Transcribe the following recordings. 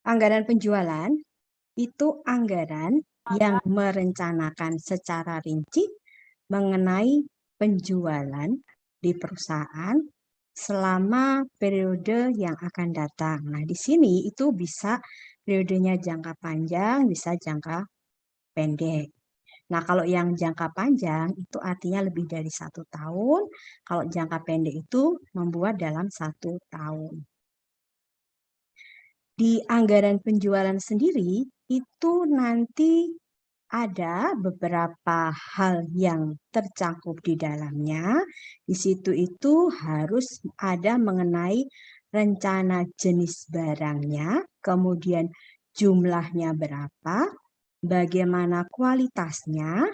Anggaran penjualan itu anggaran yang merencanakan secara rinci mengenai penjualan di perusahaan selama periode yang akan datang. Nah, di sini itu bisa periodenya jangka panjang, bisa jangka pendek. Nah, kalau yang jangka panjang itu artinya lebih dari 1 tahun. Kalau jangka pendek itu membuat dalam 1 tahun. Di anggaran penjualan sendiri itu nanti ada beberapa hal yang tercakup di dalamnya. Di situ itu harus ada mengenai rencana jenis barangnya, kemudian jumlahnya berapa, bagaimana kualitasnya,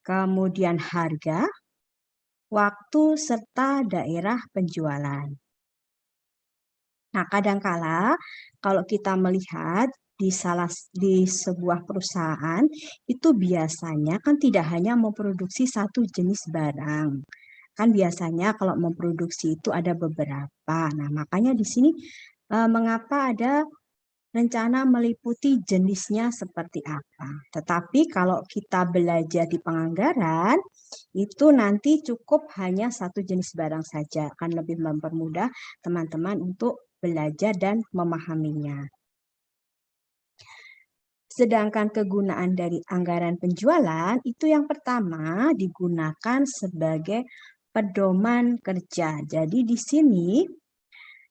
kemudian harga, waktu, serta daerah penjualan. Nah, kadangkala kalau kita melihat di sebuah perusahaan itu biasanya kan tidak hanya memproduksi satu jenis barang. Kan biasanya kalau memproduksi itu ada beberapa. Nah, makanya di sini mengapa ada rencana meliputi jenisnya seperti apa. Tetapi kalau kita belajar di penganggaran, itu nanti cukup hanya satu jenis barang saja. Akan lebih mempermudah teman-teman untuk belajar dan memahaminya. Sedangkan kegunaan dari anggaran penjualan itu yang pertama digunakan sebagai pedoman kerja. Jadi di sini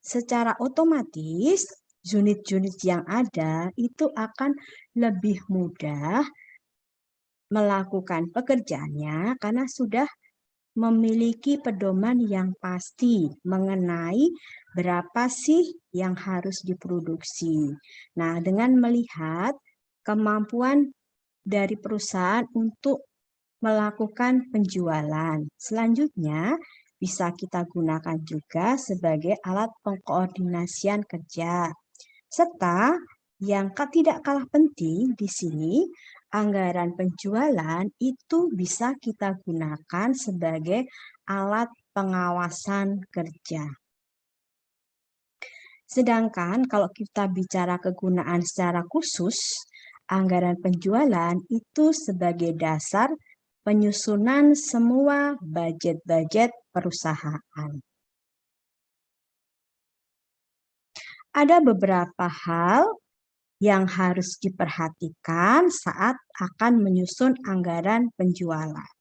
secara otomatis unit-unit yang ada itu akan lebih mudah melakukan pekerjaannya karena sudah memiliki pedoman yang pasti mengenai berapa sih yang harus diproduksi. Nah, dengan melihat kemampuan dari perusahaan untuk melakukan penjualan, selanjutnya bisa kita gunakan juga sebagai alat pengkoordinasian kerja. Serta yang tidak kalah penting di sini, anggaran penjualan itu bisa kita gunakan sebagai alat pengawasan kerja. Sedangkan kalau kita bicara kegunaan secara khusus, anggaran penjualan itu sebagai dasar penyusunan semua budget-budget perusahaan. Ada beberapa hal yang harus diperhatikan saat akan menyusun anggaran penjualan.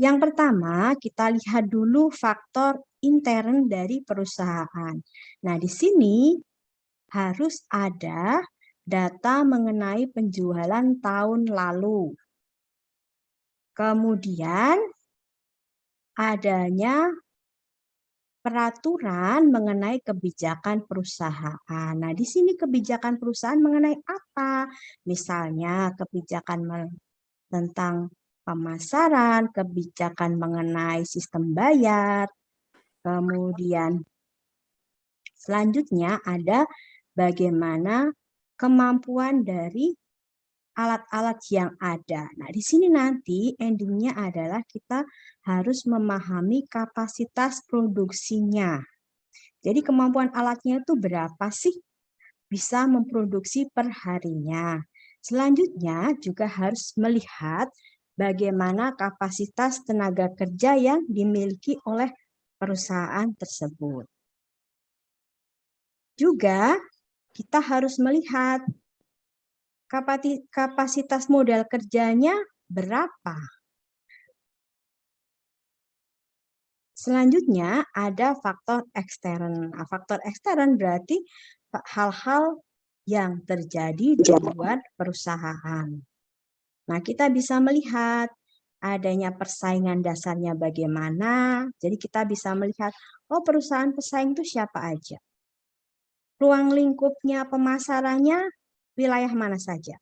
Yang pertama, kita lihat dulu faktor intern dari perusahaan. Nah, di sini harus ada data mengenai penjualan tahun lalu. Kemudian, adanya peraturan mengenai kebijakan perusahaan. Nah, di sini kebijakan perusahaan mengenai apa? Misalnya kebijakan tentang pemasaran, kebijakan mengenai sistem bayar, kemudian selanjutnya ada bagaimana kemampuan dari alat-alat yang ada. Nah, di sini nanti endingnya adalah kita harus memahami kapasitas produksinya. Jadi kemampuan alatnya itu berapa sih bisa memproduksi per harinya. Selanjutnya juga harus melihat bagaimana kapasitas tenaga kerja yang dimiliki oleh perusahaan tersebut. Juga kita harus melihat kapasitas modal kerjanya berapa. Selanjutnya ada faktor ekstern. Nah, faktor ekstern berarti hal-hal yang terjadi di luar perusahaan. Nah, kita bisa melihat adanya persaingan dasarnya bagaimana. Jadi kita bisa melihat, oh perusahaan pesaing itu siapa aja. Ruang lingkupnya pemasarannya wilayah mana saja.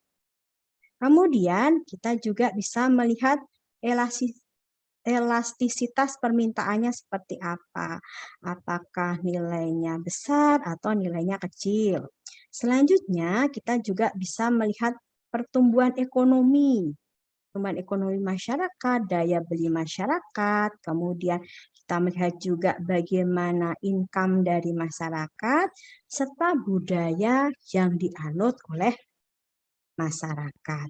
Kemudian kita juga bisa melihat elastisitas permintaannya seperti apa. Apakah nilainya besar atau nilainya kecil. Selanjutnya kita juga bisa melihat pertumbuhan ekonomi masyarakat, daya beli masyarakat, kemudian Kita melihat juga bagaimana income dari masyarakat, serta budaya yang dianut oleh masyarakat.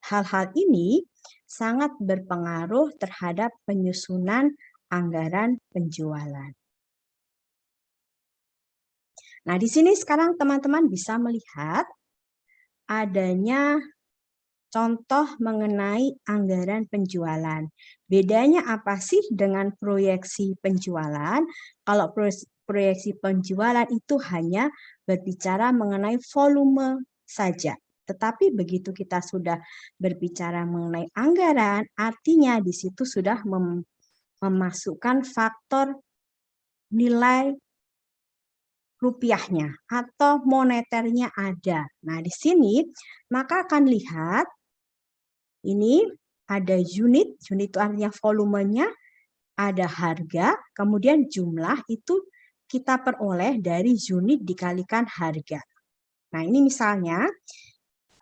Hal-hal ini sangat berpengaruh terhadap penyusunan anggaran penjualan. Nah, di sini sekarang teman-teman bisa melihat adanya contoh mengenai anggaran penjualan. Bedanya apa sih dengan proyeksi penjualan? Kalau proyeksi penjualan itu hanya berbicara mengenai volume saja. Tetapi begitu kita sudah berbicara mengenai anggaran, artinya di situ sudah memasukkan faktor nilai rupiahnya atau moneternya ada. Nah, di sini maka akan lihat ini ada unit itu artinya volumenya, ada harga, kemudian jumlah itu kita peroleh dari unit dikalikan harga. Nah, ini misalnya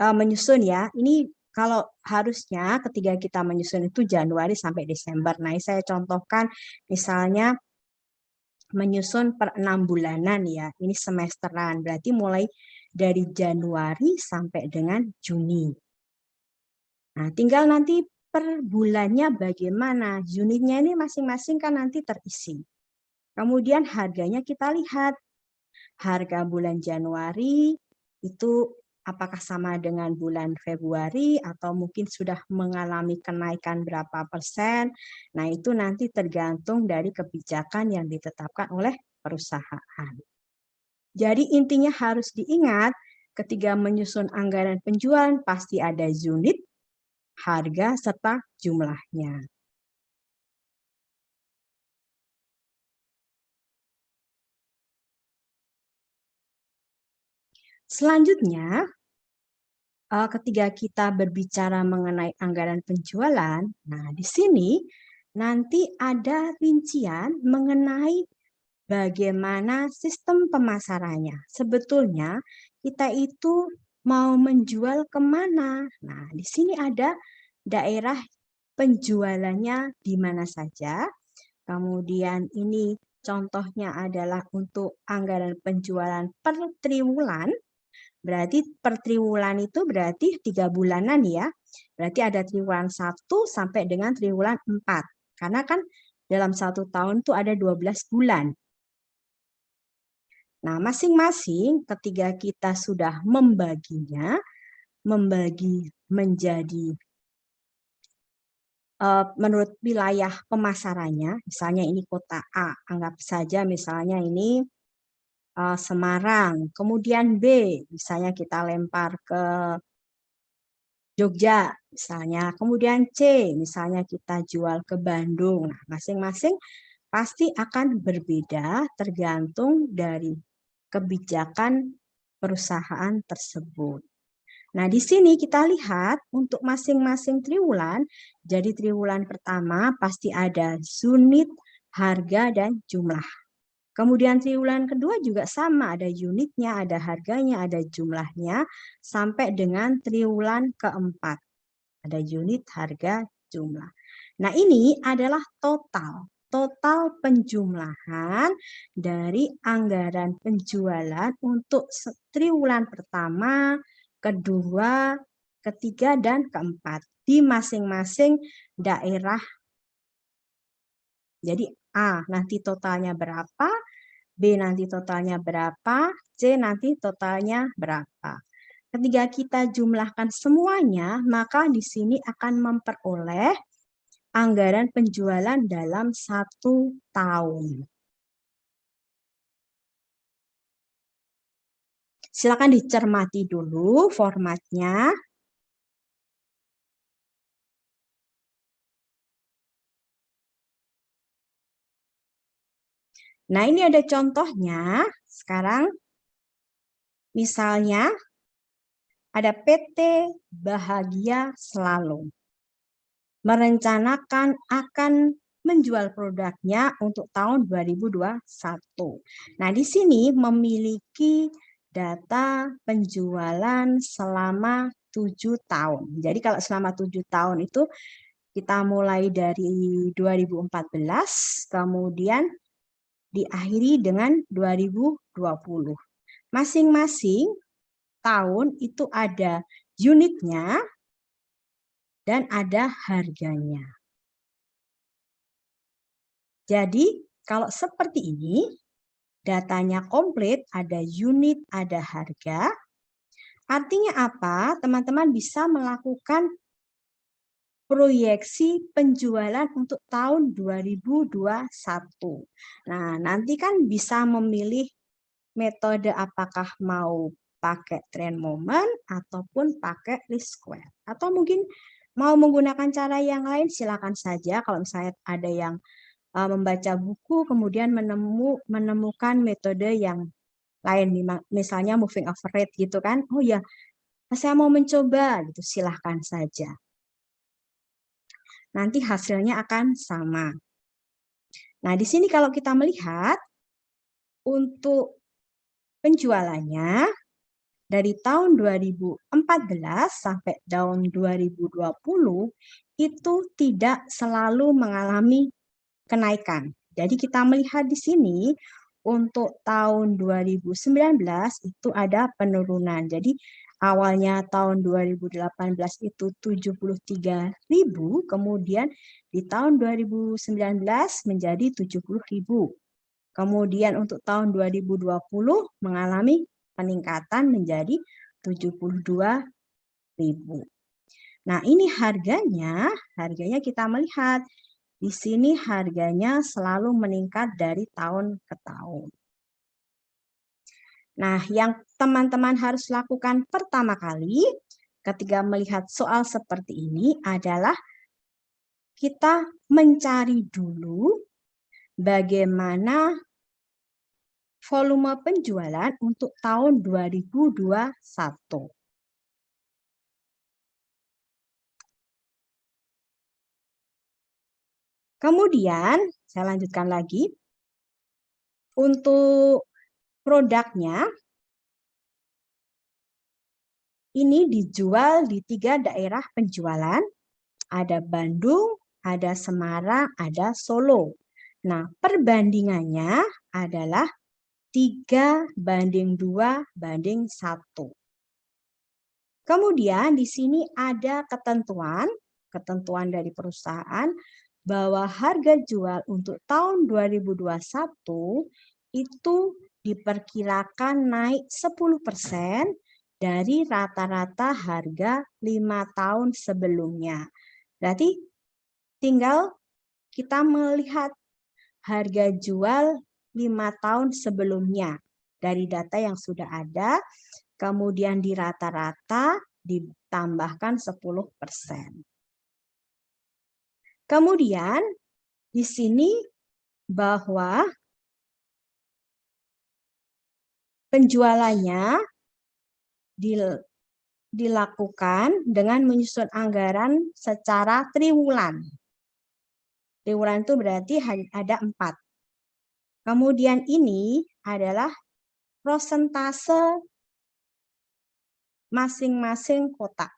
menyusun ya, ini kalau harusnya ketika kita menyusun itu Januari sampai Desember. Nah, ini saya contohkan misalnya menyusun per 6 bulanan ya, ini semesteran, berarti mulai dari Januari sampai dengan Juni. Nah, tinggal nanti per bulannya bagaimana, unitnya ini masing-masing kan nanti terisi. Kemudian harganya kita lihat, harga bulan Januari itu apakah sama dengan bulan Februari atau mungkin sudah mengalami kenaikan berapa persen. Nah, itu nanti tergantung dari kebijakan yang ditetapkan oleh perusahaan. Jadi intinya harus diingat ketika menyusun anggaran penjualan pasti ada unit, harga, serta jumlahnya. Selanjutnya, ketika kita berbicara mengenai anggaran penjualan, nah di sini nanti ada rincian mengenai bagaimana sistem pemasarannya. Sebetulnya kita itu mau menjual kemana? Nah, di sini ada daerah penjualannya di mana saja. Kemudian ini contohnya adalah untuk anggaran penjualan per triwulan. Berarti per triwulan itu berarti 3 bulanan ya. Berarti ada triwulan 1 sampai dengan triwulan 4. Karena kan dalam 1 tahun itu ada 12 bulan. Nah, masing-masing ketika kita sudah membaginya, membagi menjadi menurut wilayah pemasarannya, misalnya ini kota A, anggap saja misalnya ini Semarang, kemudian B, misalnya kita lempar ke Jogja, misalnya, kemudian C, misalnya kita jual ke Bandung. Nah, masing-masing pasti akan berbeda tergantung dari kebijakan perusahaan tersebut. Nah, di sini kita lihat untuk masing-masing triwulan, jadi triwulan pertama pasti ada unit, harga, dan jumlah. Kemudian triwulan kedua juga sama, ada unitnya, ada harganya, ada jumlahnya, sampai dengan triwulan keempat. Ada unit, harga, jumlah. Nah, ini adalah total penjumlahan dari anggaran penjualan untuk triwulan pertama, kedua, ketiga, dan keempat di masing-masing daerah. Jadi A nanti totalnya berapa, B nanti totalnya berapa, C nanti totalnya berapa. Ketika kita jumlahkan semuanya, maka di sini akan memperoleh anggaran penjualan dalam 1 tahun. Silakan dicermati dulu formatnya. Nah, ini ada contohnya. Sekarang, misalnya, ada PT Bahagia Selalu. Merencanakan akan menjual produknya untuk tahun 2021. Nah, di sini memiliki data penjualan selama 7 tahun. Jadi kalau selama 7 tahun itu Kita mulai dari 2014, kemudian diakhiri dengan 2020. Masing-masing tahun itu ada unitnya dan ada harganya. Jadi, kalau seperti ini, datanya komplit, ada unit, ada harga. Artinya apa? Teman-teman bisa melakukan proyeksi penjualan untuk tahun 2021. Nah, nanti kan bisa memilih metode apakah mau pakai trend moment ataupun pakai least square. Atau mungkin mau menggunakan cara yang lain, silakan saja. Kalau misalnya ada yang membaca buku, kemudian menemukan metode yang lain, misalnya moving average gitu kan. Oh ya, saya mau mencoba, gitu, silahkan saja. Nanti hasilnya akan sama. Nah, di sini kalau kita melihat untuk penjualannya dari tahun 2014 sampai tahun 2020 itu tidak selalu mengalami kenaikan. Jadi kita melihat di sini untuk tahun 2019 itu ada penurunan. Jadi awalnya tahun 2018 itu 73.000, kemudian di tahun 2019 menjadi 70.000. Kemudian untuk tahun 2020 mengalami peningkatan menjadi 72.000. Nah, ini harganya kita melihat di sini harganya selalu meningkat dari tahun ke tahun. Nah, yang teman-teman harus lakukan pertama kali ketika melihat soal seperti ini adalah kita mencari dulu bagaimana volume penjualan untuk tahun 2021. Kemudian, saya lanjutkan lagi. Untuk produknya, ini dijual di 3 daerah penjualan. Ada Bandung, ada Semarang, ada Solo. Nah, perbandingannya adalah 3:2:1. Kemudian di sini ada ketentuan dari perusahaan bahwa harga jual untuk tahun 2021 itu diperkirakan naik 10% dari rata-rata harga 5 tahun sebelumnya. Berarti tinggal kita melihat harga jual 5 tahun sebelumnya dari data yang sudah ada, kemudian di rata-rata ditambahkan 10%. Kemudian di sini bahwa penjualannya dilakukan dengan menyusun anggaran secara triwulan. Triwulan itu berarti ada 4. Kemudian ini adalah prosentase masing-masing kota.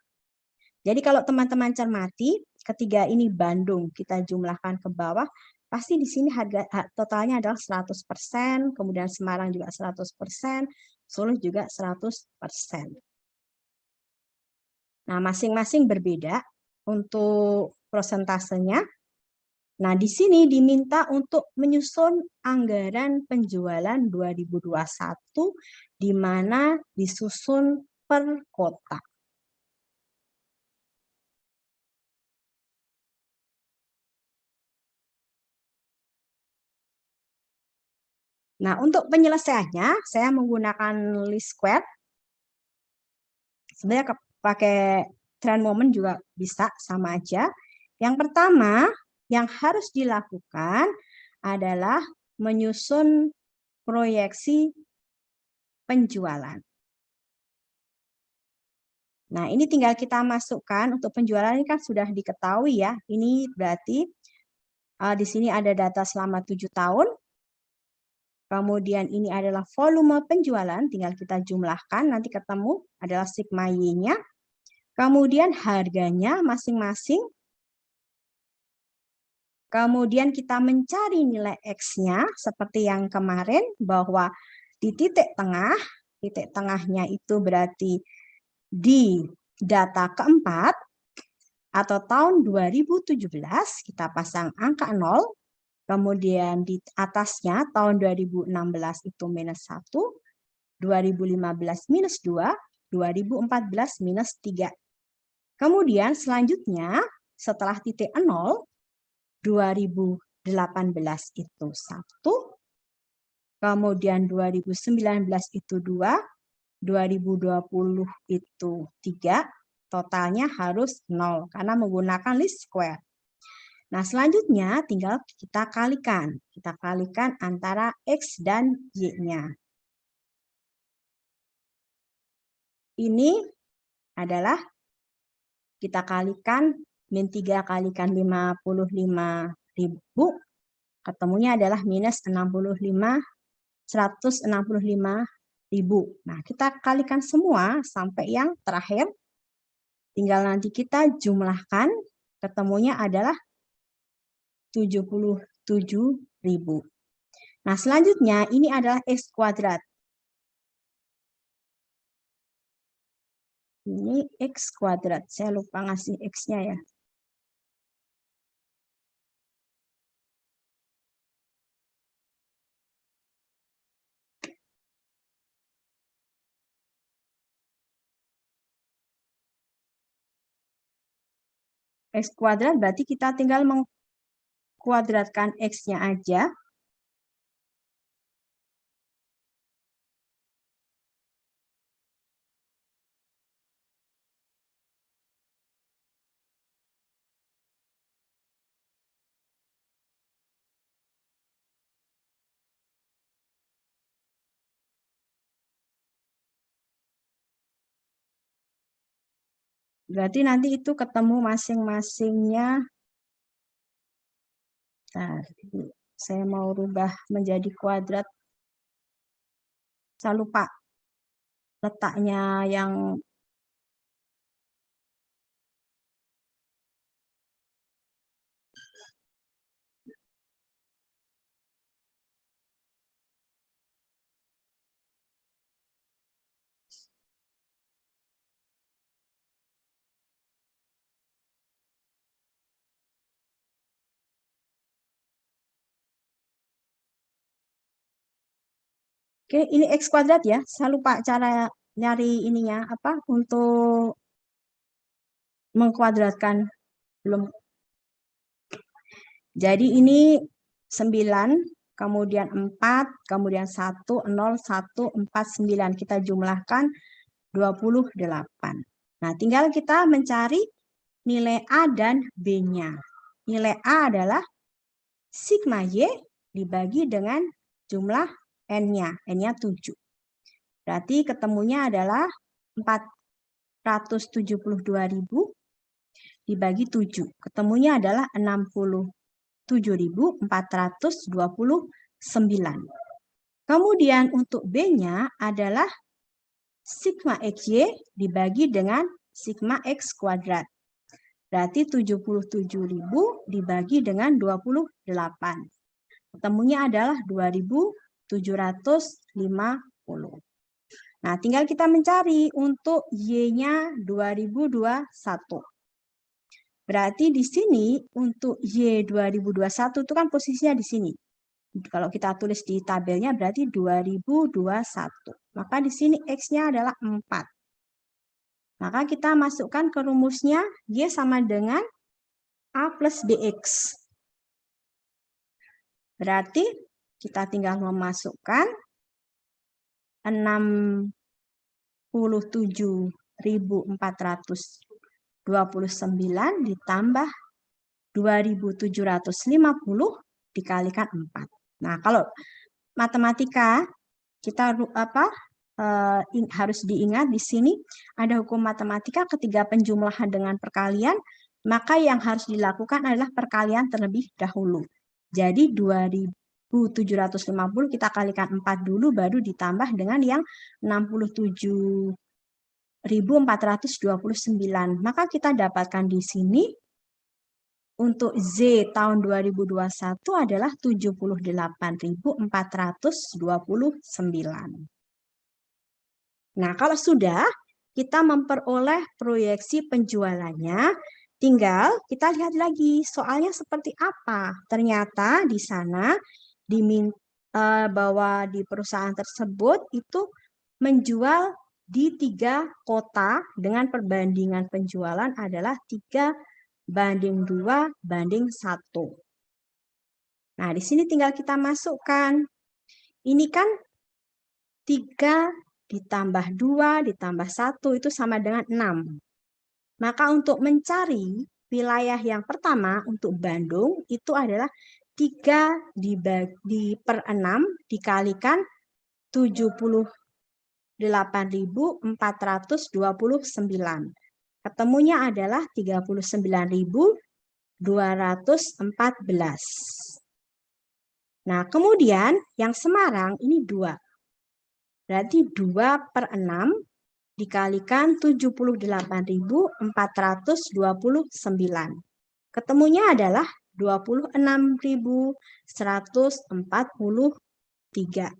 Jadi kalau teman-teman cermati, ketiga ini Bandung kita jumlahkan ke bawah, pasti di sini harga totalnya adalah 100%, kemudian Semarang juga 100%, Solo juga 100%. Nah, masing-masing berbeda untuk prosentasenya. Nah, di sini diminta untuk menyusun anggaran penjualan 2021 di mana disusun per kota. Nah, untuk penyelesaiannya, saya menggunakan least square. Sebenarnya pakai trend moment juga bisa, sama aja. Yang pertama, yang harus dilakukan adalah menyusun proyeksi penjualan. Nah, ini tinggal kita masukkan untuk penjualan ini kan sudah diketahui ya. Ini berarti di sini ada data selama 7 tahun. Kemudian ini adalah volume penjualan, tinggal kita jumlahkan, nanti ketemu adalah sigma Y-nya. Kemudian harganya masing-masing Kemudian kita mencari nilai X-nya seperti yang kemarin bahwa di titik tengahnya itu berarti di data keempat atau tahun 2017 kita pasang angka 0, kemudian di atasnya tahun 2016 itu minus 1, 2015 minus 2, 2014 minus 3. Kemudian selanjutnya setelah titik 0, 2018 itu 1, kemudian 2019 itu 2, 2020 itu 3, totalnya harus 0 karena menggunakan least square. Nah, selanjutnya tinggal kita kalikan. Kita kalikan antara X dan Y-nya. Ini adalah kita kalikan min 3 kalikan 55.000, ketemunya adalah minus 165.000. Nah, kita kalikan semua sampai yang terakhir. Tinggal nanti kita jumlahkan, ketemunya adalah 77.000. Nah, selanjutnya ini adalah X kuadrat. Ini X kuadrat. Saya lupa ngasih X-nya ya. X kuadrat berarti kita tinggal mengkuadratkan X-nya aja. Berarti nanti itu ketemu masing-masingnya. Nah, saya mau rubah menjadi kuadrat. Saya lupa letaknya yang Oke, ini X kuadrat ya. Saya lupa cara nyari ininya apa untuk mengkuadratkan. Belum. Jadi ini 9, kemudian 4, kemudian 1, 0, 1, 4, 9. Kita jumlahkan 28. Nah, tinggal kita mencari nilai A dan B-nya. Nilai A adalah sigma Y dibagi dengan jumlah N-nya. N-nya 7. Berarti ketemunya adalah 472.000 dibagi 7. Ketemunya adalah 67.429. Kemudian untuk B-nya adalah sigma XY dibagi dengan sigma X kuadrat. Berarti 77.000 dibagi dengan 28. Ketemunya adalah 2.750. Nah, tinggal kita mencari untuk Y-nya 2021. Berarti di sini untuk Y 2021 itu kan posisinya di sini. Kalau kita tulis di tabelnya berarti 2021. Maka di sini X-nya adalah 4. Maka kita masukkan ke rumusnya Y sama dengan A plus BX. Berarti kita tinggal memasukkan 67.429 ditambah 2.750 dikalikan 4. Nah, kalau matematika kita harus diingat di sini ada hukum matematika ketika penjumlahan dengan perkalian, maka yang harus dilakukan adalah perkalian terlebih dahulu. Jadi 2.750 kita kalikan 4 dulu baru ditambah dengan yang 67.429. Maka kita dapatkan di sini untuk Z tahun 2021 adalah 78.429. Nah, kalau sudah kita memperoleh proyeksi penjualannya, tinggal kita lihat lagi soalnya seperti apa. Ternyata di sana bahwa di perusahaan tersebut itu menjual di 3 kota dengan perbandingan penjualan adalah 3:2:1. Nah, di sini tinggal kita masukkan. Ini kan 3 ditambah 2 ditambah 1 itu sama dengan 6. Maka untuk mencari wilayah yang pertama untuk Bandung itu adalah 3 per 6 dikalikan 78.429. Ketemunya adalah 39.214. Nah, kemudian yang Semarang ini 2. Berarti 2 per 6 dikalikan 78.429. Ketemunya adalah 26.143.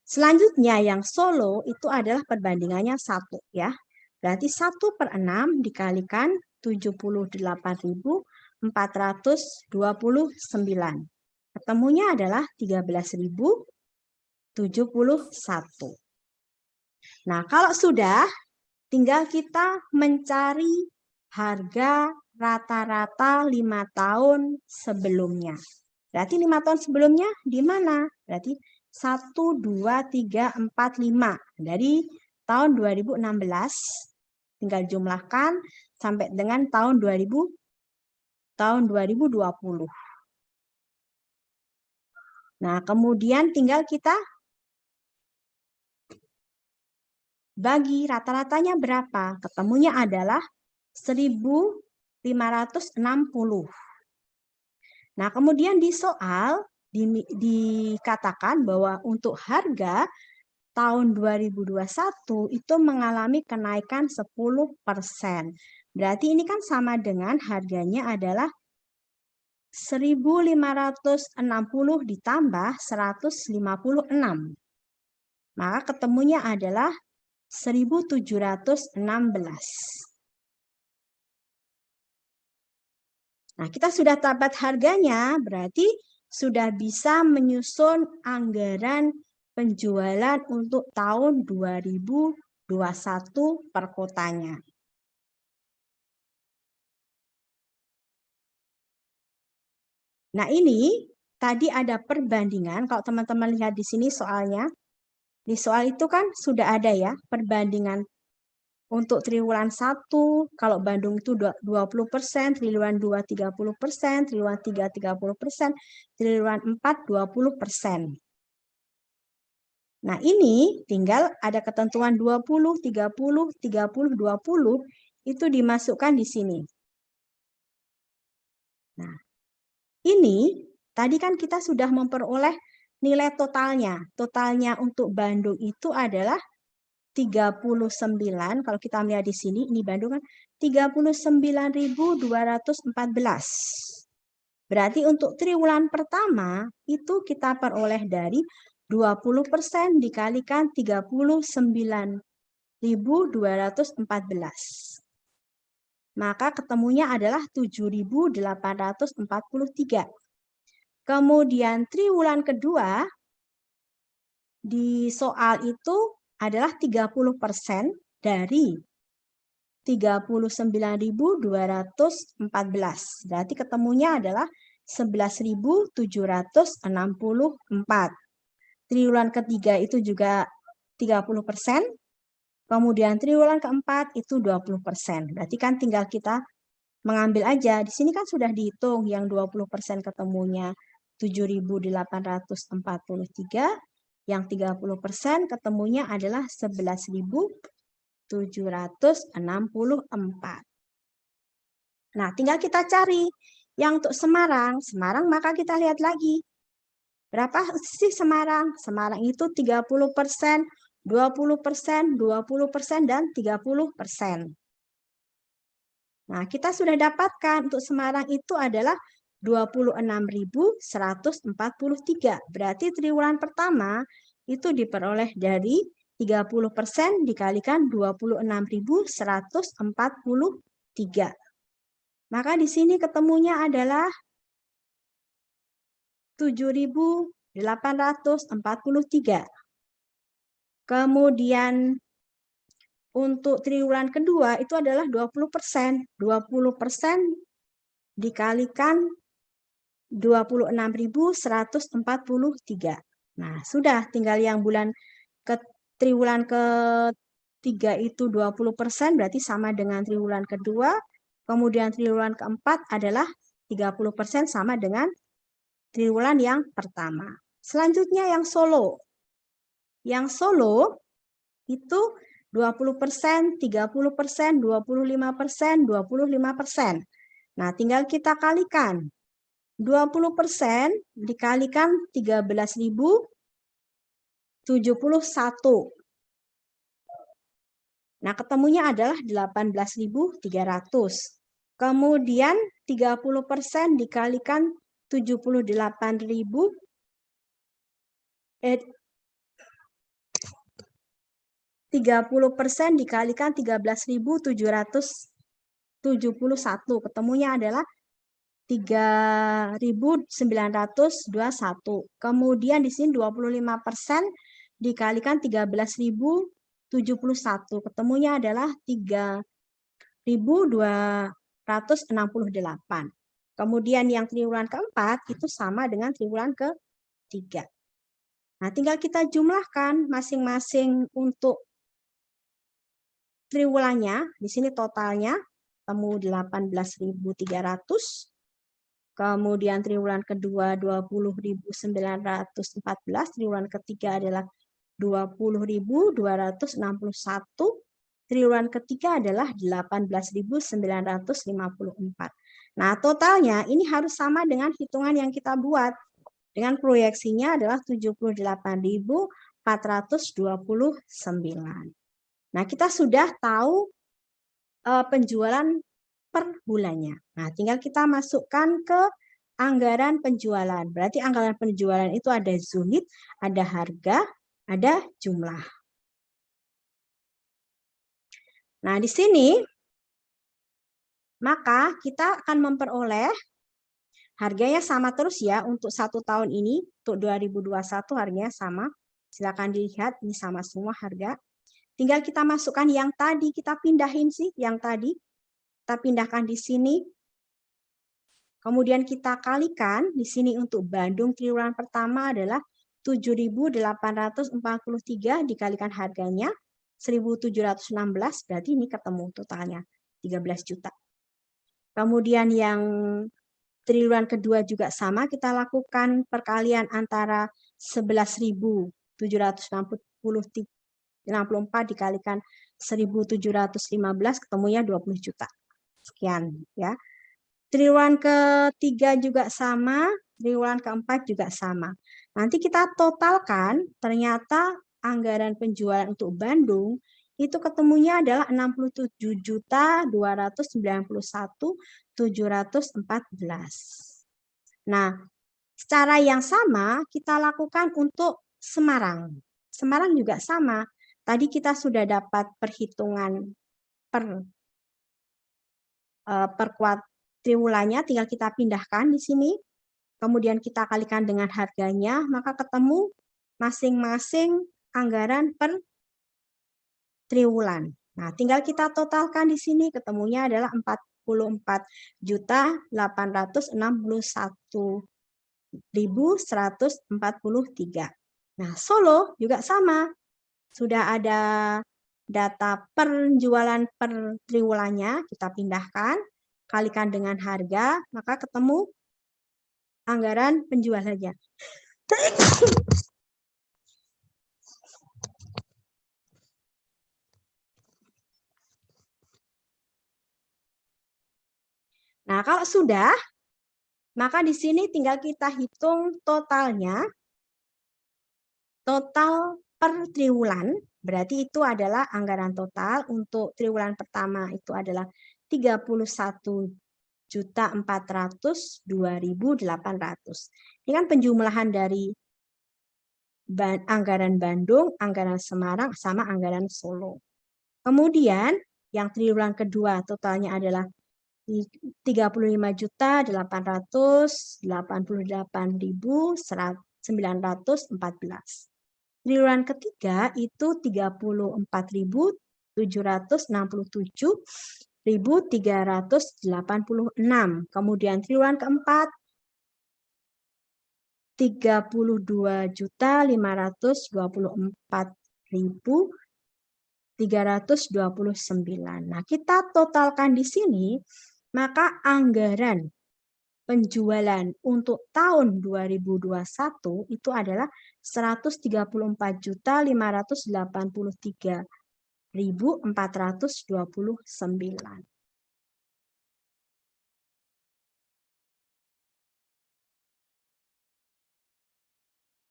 Selanjutnya yang Solo itu adalah perbandingannya 1 ya. Berarti 1 per 6 dikalikan 78.429. Ketemunya adalah 13.071. Nah, kalau sudah, tinggal kita mencari harga rata-rata 5 tahun sebelumnya. Berarti 5 tahun sebelumnya di mana? Berarti 1, 2, 3, 4, 5. Dari tahun 2016, tinggal jumlahkan sampai dengan tahun 2020. Nah, kemudian tinggal kita bagi rata-ratanya berapa? Ketemunya adalah 1.560. Nah, kemudian di soal dikatakan bahwa untuk harga tahun 2021 itu mengalami kenaikan 10%. Berarti ini kan sama dengan harganya adalah 1.560 ditambah 156. Maka ketemunya adalah 1.716. Nah, kita sudah dapat harganya, berarti sudah bisa menyusun anggaran penjualan untuk tahun 2021 per kotanya. Nah, ini tadi ada perbandingan. Kalau teman-teman lihat di sini soalnya, di soal itu kan sudah ada ya perbandingan untuk triwulan 1, kalau Bandung itu 20%, triwulan 2 30%, triwulan 3 30%, triwulan 4 20%. Nah, ini tinggal ada ketentuan 20, 30, 30, 20 itu dimasukkan di sini. Nah, ini tadi kan kita sudah memperoleh nilai totalnya. Totalnya untuk Bandung itu adalah 39, kalau kita melihat di sini, ini Bandung kan 39.214. Berarti untuk triwulan pertama itu kita peroleh dari 20% dikalikan 39.214. Maka ketemunya adalah 7.843. Kemudian triwulan kedua di soal itu adalah 30% dari 39.214. Berarti ketemunya adalah 11.764. Triwulan ketiga itu juga 30%. Kemudian triwulan keempat itu 20%. Berarti kan tinggal kita mengambil aja. Di sini kan sudah dihitung yang 20% ketemunya 7.843. Yang 30% ketemunya adalah 11.764. Nah, tinggal kita cari. Yang untuk Semarang, maka kita lihat lagi. Berapa sih Semarang? Semarang itu 30%, 20%, 20%, dan 30%. Nah, kita sudah dapatkan untuk Semarang itu adalah 26.143. Berarti triwulan pertama itu diperoleh dari 30% dikalikan 26.143. Maka di sini ketemunya adalah 7.843. Kemudian untuk triwulan kedua itu adalah 20%. 20% dikalikan 26.143. Nah, sudah tinggal yang bulan ke triwulan ketiga itu 20%, berarti sama dengan triwulan kedua. Kemudian triwulan keempat adalah 30% sama dengan triwulan yang pertama. Selanjutnya yang Solo. Yang Solo itu 20%, 30%, 25%, 25%. Nah, tinggal kita kalikan. 20% dikalikan 13.071. Nah, ketemunya adalah 18.300. Kemudian 30% dikalikan 78.000 30% dikalikan 13.771. Ketemunya adalah 3.921. Kemudian di sini 25% dikalikan 13.071. Ketemunya adalah 3.268. Kemudian yang triwulan keempat itu sama dengan triwulan ketiga. Nah, tinggal kita jumlahkan masing-masing untuk triwulannya. Di sini totalnya temu 18.300. Kemudian triwulan kedua 20.914, triwulan ketiga adalah 20.261, triwulan ketiga adalah 18.954. Nah, totalnya ini harus sama dengan hitungan yang kita buat. Dengan proyeksinya adalah 78.429. Nah, kita sudah tahu penjualan per bulannya. Nah, tinggal kita masukkan ke anggaran penjualan. Berarti anggaran penjualan itu ada unit, ada harga, ada jumlah. Nah, di sini maka kita akan memperoleh harganya sama terus ya untuk 1 tahun ini. Untuk 2021 harganya sama. Silakan dilihat, ini sama semua harga. Tinggal kita masukkan yang tadi, kita pindahin sih yang tadi. Kita pindahkan di sini. Kemudian kita kalikan di sini untuk Bandung triwulan pertama adalah 7.843 dikalikan harganya 1.716, berarti ini ketemu totalnya 13 juta. Kemudian yang triwulan kedua juga sama, kita lakukan perkalian antara 11.764 dikalikan 1.715, ketemunya 20 juta. Sekian ya. Triwulan ketiga juga sama, triwulan keempat juga sama. Nanti kita totalkan, ternyata anggaran penjualan untuk Bandung itu ketemunya adalah 67.291.714. Nah, secara yang sama kita lakukan untuk Semarang. Semarang juga sama. Tadi kita sudah dapat perhitungan per triwulannya, tinggal kita pindahkan di sini. Kemudian kita kalikan dengan harganya, maka ketemu masing-masing anggaran per triwulan. Nah, tinggal kita totalkan di sini, ketemunya adalah 44.861.143. Nah, Solo juga sama. Sudah ada data penjualan per triwulannya, kita pindahkan, kalikan dengan harga, maka ketemu anggaran penjualannya. Nah, kalau sudah, maka di sini tinggal kita hitung totalnya. Total per triwulan, berarti itu adalah anggaran total. Untuk triwulan pertama itu adalah 31.402.800. Ini kan penjumlahan dari anggaran Bandung, anggaran Semarang, sama anggaran Solo. Kemudian yang triwulan kedua totalnya adalah 35.388.914. Triwulan ketiga itu 34.767.386. Kemudian triwulan keempat 32.524.329. Nah, kita totalkan di sini, maka anggaran penjualan untuk tahun 2021 itu adalah 134.583.429.